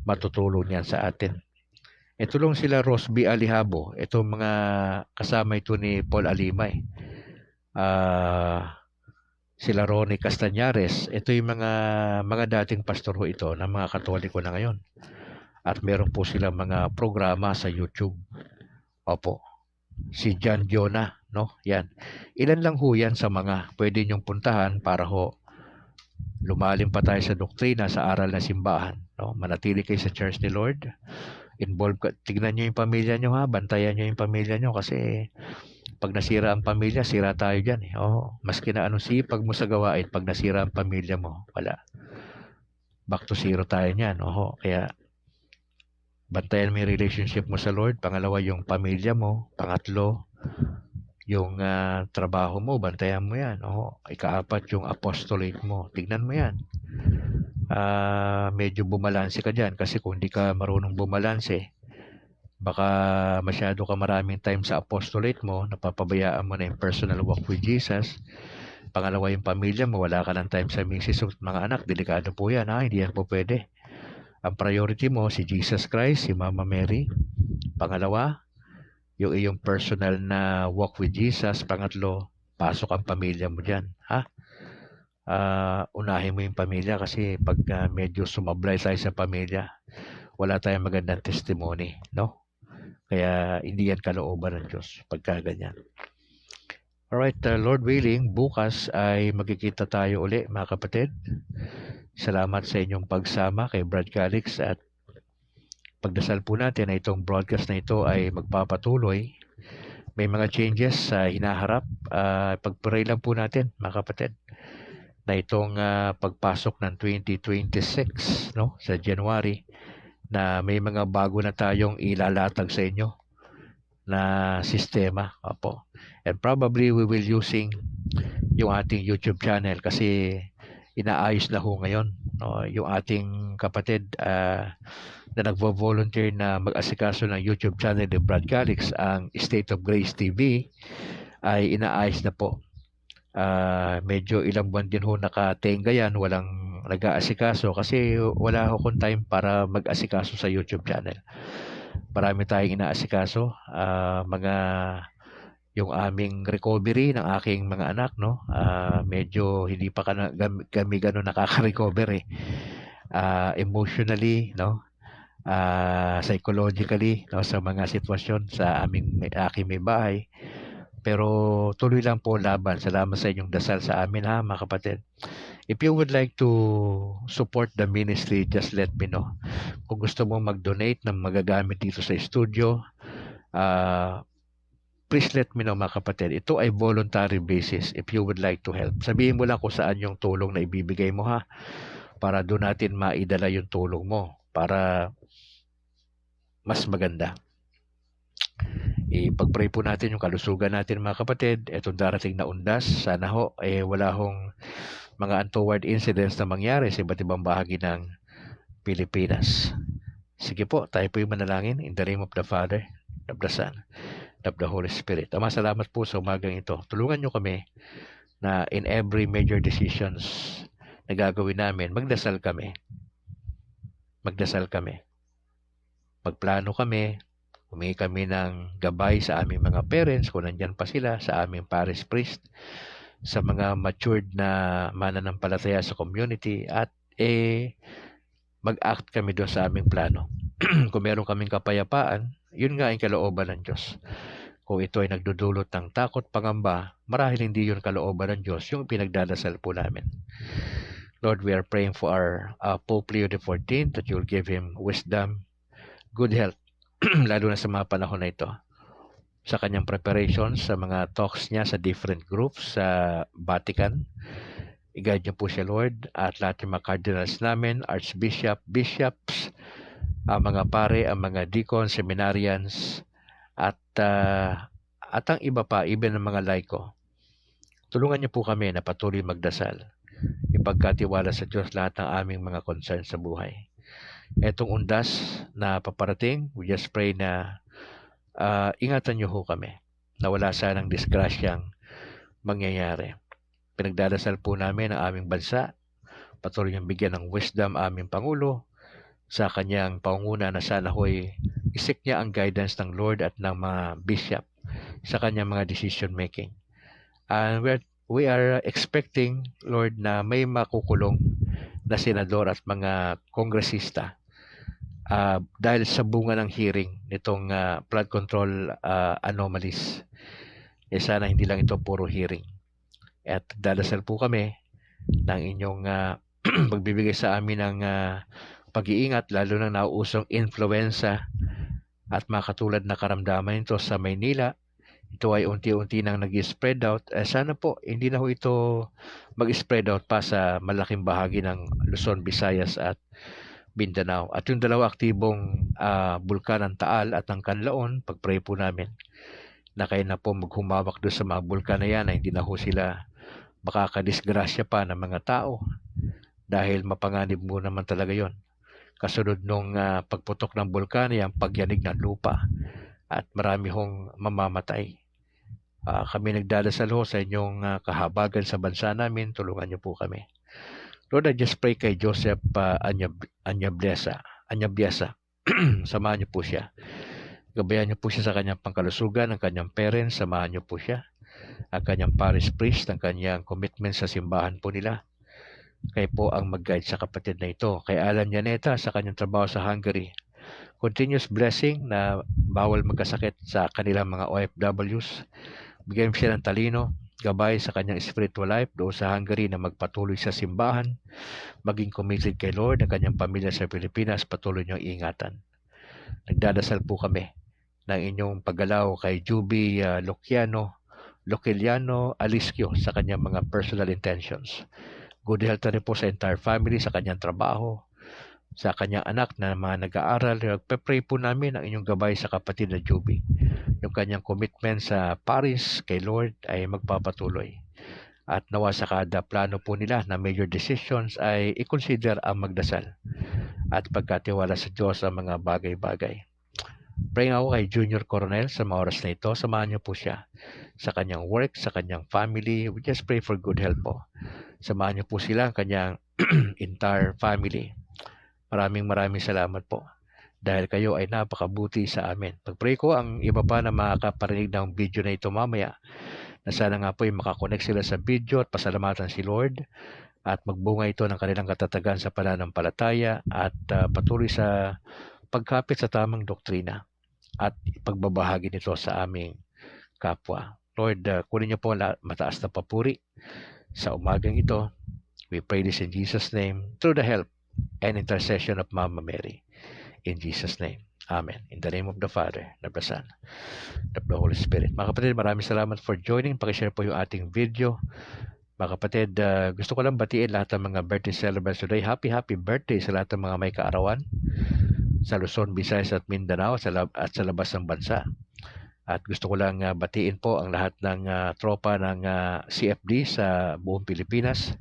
matutulong yan sa atin. Ito lang sila Rosby Alihabo. Ito mga kasama ito ni Paul Alimay. Sila Ronnie Castañares. Ito yung mga dating pastor ho ito ng mga Katoliko na ngayon. At meron po silang mga programa sa YouTube. Opo. Si John Jonah, no? Yan. Ilan lang ho yan sa mga pwede niyong puntahan para ho lumalim pa tayo sa doktrina, sa aral ng simbahan, no? Manatili kayo sa Church ni Lord. Involve ka. Tignan niyo yung pamilya niyo, ha. Bantayan niyo yung pamilya niyo kasi pag nasira ang pamilya, sira tayo dyan. Maski na anong sipag mo sa gawain, pag nasira ang pamilya mo, wala. Back to zero tayo niyan. Kaya bantayan mo yung relationship mo sa Lord. Pangalawa, yung pamilya mo. Pangatlo, yung trabaho mo. Bantayan mo yan. Ikaapat, yung apostolate mo. Tignan mo yan. Medyo bumalanse ka dyan. Kasi kung di ka marunong bumalanse, baka masyado ka maraming time sa apostolate mo, napapabayaan mo na yung personal walk with Jesus. Pangalawa, yung pamilya mo, wala ka ng time sa misis at mga anak. Delikado po yan. Hindi yan po pwede. Ang priority mo, si Jesus Christ, si Mama Mary. Pangalawa, yung iyong personal na walk with Jesus. Pangatlo, pasok ang pamilya mo dyan. Unahin mo yung pamilya kasi pag medyo sumablay tayo sa pamilya, wala tayong magandang testimony, no? Kaya hindi yan kalooban ng Diyos pagka ganyan. Alright, Lord willing, bukas ay magkikita tayo uli, mga kapatid. Salamat sa inyong pagsama kay Brad Calix at pagdasal po natin na itong broadcast na ito ay magpapatuloy. May mga changes sa hinaharap. Pagpray lang po natin, mga kapatid, na itong pagpasok ng 2026, no, sa January, na may mga bago na tayong ilalatag sa inyo na sistema. Opo. And probably we will using yung ating YouTube channel kasi inaayos na ho ngayon, no? Yung ating kapatid na nagvo-volunteer na mag-asikaso ng YouTube channel ni Brad Calix, ang State of Grace TV, ay inaayos na po. Medyo ilang buwan din ho nakatenga yan, walang nag-aasikaso kasi wala ho kong time para mag-asikaso sa YouTube channel. Marami tayong inaasikaso, yung aming recovery ng aking mga anak, no? Medyo hindi pa kami gano'n nakaka-recover emotionally, no? Psychologically, no, sa mga sitwasyon sa aking may bahay. Pero tuloy lang po laban. Salamat sa inyong dasal sa amin, ha, mga kapatid. If you would like to support the ministry, just let me know. Kung gusto mo mag-donate ng magagamit dito sa studio, please let me know, mga kapatid. Ito ay voluntary basis if you would like to help. Sabihin mo lang kung saan yung tulong na ibibigay mo, ha, para doon natin maidala yung tulong mo para mas maganda. Ipag-pray po natin yung kalusugan natin, mga kapatid. Itong darating na undas, sana ho wala hong mga untoward incidents na mangyari sa iba't ibang bahagi ng Pilipinas. Sige po, tayo po yung manalangin in the name of the Father, of the Son, of the Holy Spirit. Ama, salamat po sa umagang ito. Tulungan nyo kami na in every major decisions na gagawin namin, magdasal kami. Magplano kami. Humingi kami ng gabay sa aming mga parents, kung nandyan pa sila, sa aming parish priest, sa mga matured na mananampalataya sa community, at mag-act kami doon sa aming plano. Kung meron kaming kapayapaan, yun nga ang kalooban ng Diyos. Kung ito ay nagdudulot ng takot, pangamba, marahil hindi yun kalooban ng Diyos, yung pinagdadasal po namin. Lord, we are praying for our Pope Leo XIV, that you'll give him wisdom, good health, lalo na sa mga panahon na ito, sa kanyang preparations, sa mga talks niya sa different groups sa Vatican. I-guide niyo po siya, Lord, at lahat ng mga cardinals namin, archbishop, bishops, ang mga pare, ang mga deacons, seminarians, at ang iba pa, even ang mga laiko. Tulungan niyo po kami na patuloy magdasal ipagkatiwala sa Diyos lahat ng aming mga concern sa buhay. Etong undas na paparating, we just pray na ingatan niyo ho kami na wala sanang disgrasyang mangyayari. Pinagdadasal po namin ang aming bansa, patuloy niyong bigyan ng wisdom aming Pangulo sa kanyang pangunguna na sana ho'y isik niya ang guidance ng Lord at ng mga bishop sa kanyang mga decision making. And we are expecting, Lord, na may makukulong na senador at mga kongresista dahil sa bunga ng hearing nitong flood control anomalies. Sana hindi lang ito puro hearing. At dadasal po kami ng inyong pagbibigay sa amin ng pag-iingat, lalo na nauusong influenza at makatulad na karamdaman nito sa Maynila. Ito ay unti-unti nang nag-spread out. Sana po hindi na ho ito mag-spread out pa sa malaking bahagi ng Luzon, Visayas at Mindanao. At yung dalawa aktibong bulkan ng Taal at ng Canlaon, pag-pray po namin na kayo na po maghumawak doon sa mga bulkan na yan na hindi na ho sila makakadisgrasya pa ng mga tao dahil mapanganib mo naman talaga yon. Kasunod nung pagputok ng bulkan ay ang pagyanig ng lupa at marami hong mamamatay. Kami nagdadasal ho sa inyong kahabagan sa bansa namin. Tulungan niyo po kami. Lord, I just pray kay Joseph Anyabiasa. Samahan niyo po siya. Gabayan niyo po siya sa kanyang pangkalusugan, ang kanyang parents. Samahan niyo po siya. Ang kanyang parish priest, ang kanyang commitment sa simbahan po nila. Kayo po ang mag-guide sa kapatid na ito. Kay Alan Yaneta sa kanyang trabaho sa Hungary. Continuous blessing na bawal magkasakit sa kanilang mga OFWs. Bigyan siya ng talino, gabay sa kanyang spiritual life doon sa Hungary na magpatuloy sa simbahan, maging committed kay Lord, ang kanyang pamilya sa Pilipinas, patuloy niyong ingatan. Nagdadasal po kami ng inyong paggalaw kay Juby Lociliano Aliscio sa kanyang mga personal intentions. Good health na rin po sa entire family, sa kanyang trabaho, sa kanyang anak na mga nag-aaral. Nagpe-pray po namin ang inyong gabay sa kapatid na Juby. Yung kanyang commitment sa Paris kay Lord ay magpapatuloy. At nawa sa kada plano po nila na major decisions ay i-consider ang magdasal at pagkatiwala sa Diyos ang mga bagay-bagay. Praying ako kay Junior Coronel sa mga oras na ito. Samahan niyo po siya sa kanyang work, sa kanyang family. We just pray for good health po. Samahan niyo po sila, ang kanyang entire family. Maraming salamat po dahil kayo ay napakabuti sa amin. Pag-pray ko ang iba pa na makakaparinig ng video na ito mamaya na sana nga po ay makakonect sila sa video at pasalamatan si Lord at magbunga ito ng kanilang katatagan sa pananampalataya at patuloy sa pagkapit sa tamang doktrina at pagbabahagi nito sa aming kapwa. Lord, kunin niyo po mataas na papuri sa umagang ito. We pray this in Jesus' name through the help and intercession of Mama Mary. In Jesus' name. Amen. In the name of the Father, of the Son, of the Holy Spirit. Mga kapatid, maraming salamat for joining. Pakishare po yung ating video. Mga kapatid, gusto ko lang batiin lahat ng mga birthday celebrants today. Happy birthday sa lahat ng mga may kaarawan sa Luzon, Visayas at Mindanao at sa labas ng bansa. At gusto ko lang batiin po ang lahat ng tropa ng CFD sa buong Pilipinas.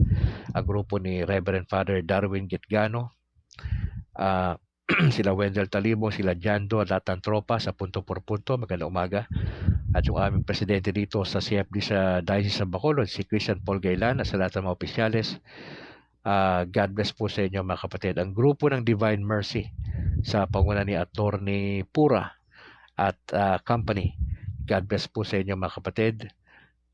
Ang grupo ni Reverend Father Darwin Gitgano, sila Wendell Talibong, sila Jando at lahat ng tropa sa punto por punto. Magandang umaga. At yung aming presidente dito sa CFD sa Diocese ng Bacolod, si Christian Paul Gailan, at sa lahat ng mga opisyales. God bless po sa inyo mga kapatid. Ang grupo ng Divine Mercy sa panguna ni Attorney Pura at company. God bless po sa inyo mga kapatid.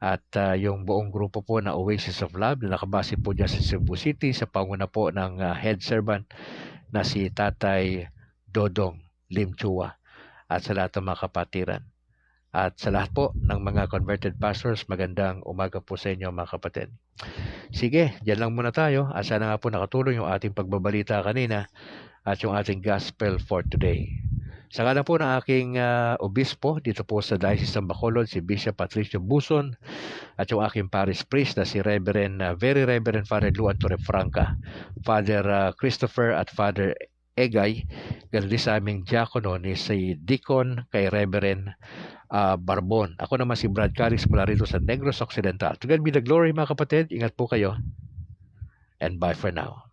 At yung buong grupo po na Oasis of Love na nakabase po dyan sa Cebu City sa panguna po ng head servant na si Tatay Dodong Limchua at sa lahat ng mga kapatiran. At sa lahat po ng mga converted pastors, magandang umaga po sa inyo mga kapatid. Sige, dyan lang muna tayo. At sana nga po nakatulong yung ating pagbabalita kanina at yung ating gospel for today. Sa ngala po ng aking obispo dito po sa Diocese ng Bacolod, si Bishop Patricio Buson, at yung aking parish priest na si Very Reverend Father Luan Torrefranca, Father Christopher at Father Egay, ganun din sa aming diakono ni si Deacon kay Reverend Barbon. Ako naman si Brad Calix mula rito sa Negros Occidental. To God be the glory mga kapatid. Ingat po kayo. and bye for now.